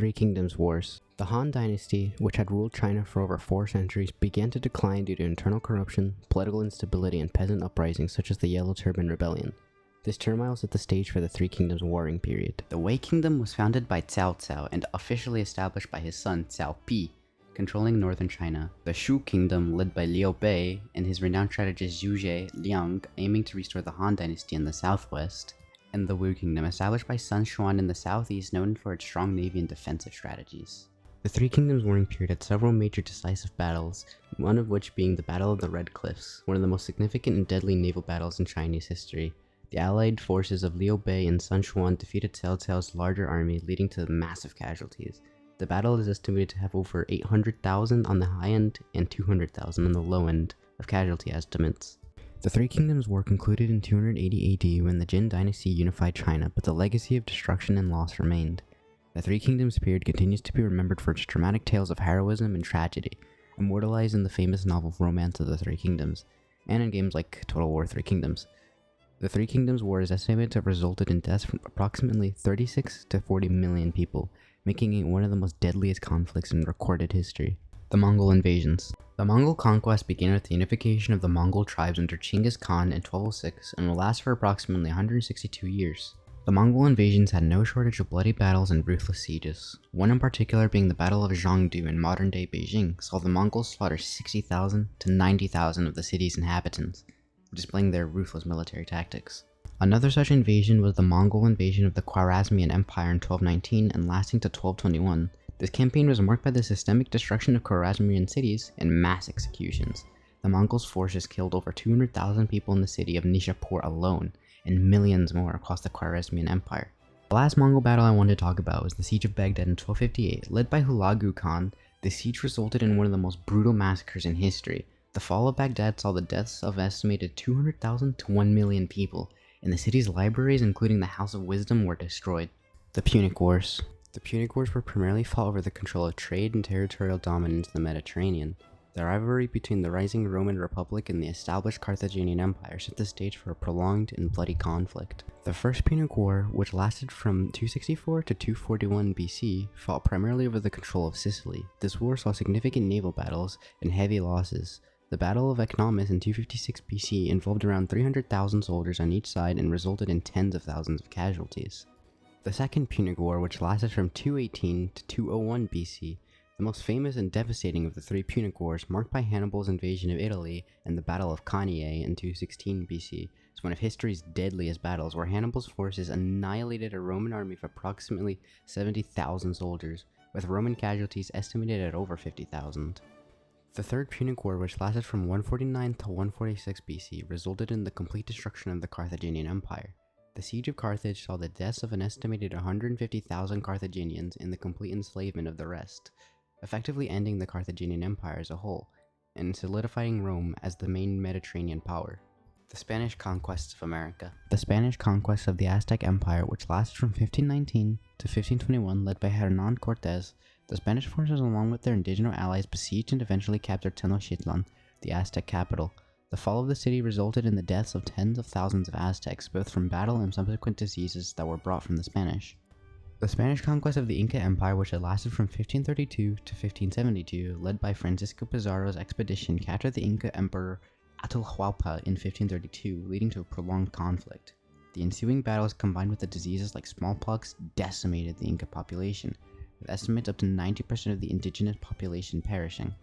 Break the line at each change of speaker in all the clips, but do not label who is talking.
Three Kingdoms Wars. The Han Dynasty, which had ruled China for over 4 centuries, began to decline due to internal corruption, political instability, and peasant uprisings such as the Yellow Turban Rebellion. This turmoil set the stage for the Three Kingdoms warring period.
The Wei Kingdom was founded by Cao Cao and officially established by his son Cao Pi, controlling northern China. The Shu Kingdom, led by Liu Bei and his renowned strategist Zhu Liang, aiming to restore the Han Dynasty in the southwest. And the Wu Kingdom, established by Sun Quan in the southeast, known for its strong navy and defensive strategies.
The Three Kingdoms warring period had several major decisive battles, one of which being the Battle of the Red Cliffs, one of the most significant and deadly naval battles in Chinese history. The allied forces of Liu Bei and Sun Quan defeated Cao Cao's larger army, leading to massive casualties. The battle is estimated to have over 800,000 on the high end and 200,000 on the low end of casualty estimates. The Three Kingdoms War concluded in 280 AD when the Jin Dynasty unified China, but the legacy of destruction and loss remained. The Three Kingdoms period continues to be remembered for its dramatic tales of heroism and tragedy, immortalized in the famous novel Romance of the Three Kingdoms, and in games like Total War Three Kingdoms. The Three Kingdoms War is estimated to have resulted in deaths from approximately 36 to 40 million people, making it one of the most deadliest conflicts in recorded history. The Mongol invasions. The Mongol conquest began with the unification of the Mongol tribes under Genghis Khan in 1206 and will last for approximately 162 years. The Mongol invasions had no shortage of bloody battles and ruthless sieges. One in particular being the Battle of Zhangdu in modern-day Beijing saw the Mongols slaughter 60,000 to 90,000 of the city's inhabitants, displaying their ruthless military tactics. Another such invasion was the Mongol invasion of the Khwarezmian Empire in 1219 and lasting to 1221. This campaign was marked by the systemic destruction of Khwarezmian cities and mass executions. The Mongols' forces killed over 200,000 people in the city of Nishapur alone, and millions more across the Khwarezmian Empire. The last Mongol battle I wanted to talk about was the Siege of Baghdad in 1258. Led by Hulagu Khan, the siege resulted in one of the most brutal massacres in history. The fall of Baghdad saw the deaths of an estimated 200,000 to 1 million people, and the city's libraries, including the House of Wisdom, were destroyed. The Punic Wars. The Punic Wars were primarily fought over the control of trade and territorial dominance in the Mediterranean. The rivalry between the rising Roman Republic and the established Carthaginian Empire set the stage for a prolonged and bloody conflict. The First Punic War, which lasted from 264 to 241 BC, fought primarily over the control of Sicily. This war saw significant naval battles and heavy losses. The Battle of Ecnomus in 256 BC involved around 300,000 soldiers on each side and resulted in tens of thousands of casualties. The Second Punic War, which lasted from 218 to 201 BC, the most famous and devastating of the three Punic Wars, marked by Hannibal's invasion of Italy and the Battle of Cannae in 216 BC, is one of history's deadliest battles, where Hannibal's forces annihilated a Roman army of approximately 70,000 soldiers, with Roman casualties estimated at over 50,000. The Third Punic War, which lasted from 149 to 146 BC, resulted in the complete destruction of the Carthaginian Empire. The Siege of Carthage saw the deaths of an estimated 150,000 Carthaginians and the complete enslavement of the rest, effectively ending the Carthaginian Empire as a whole, and solidifying Rome as the main Mediterranean power. The Spanish Conquests of America. The Spanish conquest of the Aztec Empire, which lasted from 1519 to 1521, led by Hernan Cortés, the Spanish forces along with their indigenous allies besieged and eventually captured Tenochtitlan, the Aztec capital. The fall of the city resulted in the deaths of tens of thousands of Aztecs, both from battle and subsequent diseases that were brought from the Spanish. The Spanish conquest of the Inca Empire, which had lasted from 1532 to 1572, led by Francisco Pizarro's expedition, captured the Inca Emperor Atahualpa in 1532, leading to a prolonged conflict. The ensuing battles, combined with the diseases like smallpox, decimated the Inca population, with estimates up to 90% of the indigenous population perishing.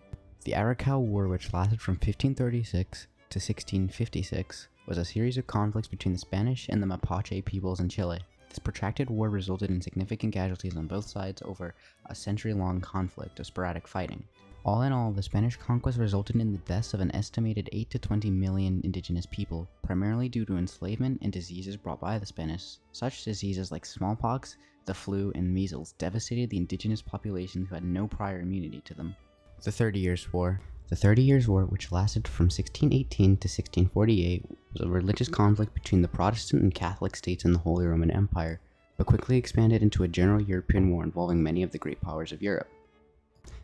The Araucano War, which lasted from 1536 to 1656, was a series of conflicts between the Spanish and the Mapuche peoples in Chile. This protracted war resulted in significant casualties on both sides over a century-long conflict of sporadic fighting. All in all, the Spanish conquest resulted in the deaths of an estimated 8 to 20 million indigenous people, primarily due to enslavement and diseases brought by the Spanish. Such diseases like smallpox, the flu, and measles devastated the indigenous populations who had no prior immunity to them. The 30 Years' War. The 30 Years' War, which lasted from 1618 to 1648, was a religious conflict between the Protestant and Catholic states in the Holy Roman Empire, but quickly expanded into a general European war involving many of the great powers of Europe.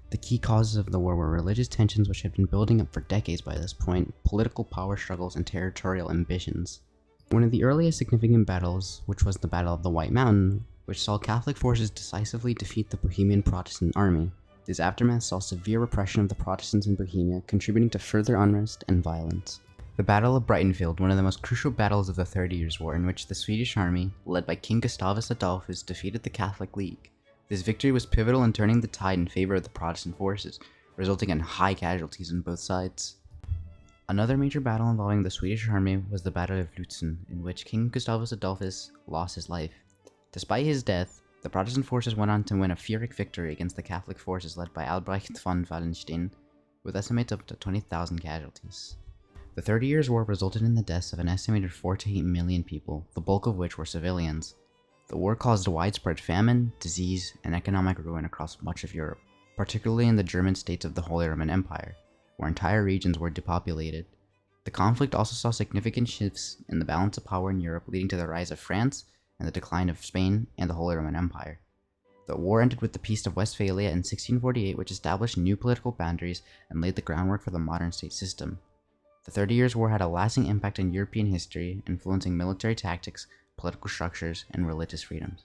The key causes of the war were religious tensions which had been building up for decades by this point, political power struggles, and territorial ambitions. One of the earliest significant battles, which was the Battle of the White Mountain,
which saw Catholic forces decisively defeat the Bohemian Protestant army. This aftermath saw severe repression of the Protestants in Bohemia, contributing to further unrest and violence. The Battle of Breitenfeld, one of the most crucial battles of the 30 Years' War, in which the Swedish army, led by King Gustavus Adolphus, defeated the Catholic League. This victory was pivotal in turning the tide in favor of the Protestant forces, resulting in high casualties on both sides. Another major battle involving the Swedish army was the Battle of Lutzen, in which King Gustavus Adolphus lost his life. Despite his death, the Protestant forces went on to win a Pyrrhic victory against the Catholic forces led by Albrecht von Wallenstein, with estimates of up to 20,000 casualties. The 30 Years' War resulted in the deaths of an estimated 4 to 8 million people, the bulk of which were civilians. The war caused widespread famine, disease, and economic ruin across much of Europe, particularly in the German states of the Holy Roman Empire, where entire regions were depopulated. The conflict also saw significant shifts in the balance of power in Europe, leading to the rise of France and the decline of Spain and the Holy Roman Empire. The war ended with the Peace of Westphalia in 1648, which established new political boundaries and laid the groundwork for the modern state system. The 30 Years' War had a lasting impact on European history, influencing military tactics, political structures, and religious freedoms.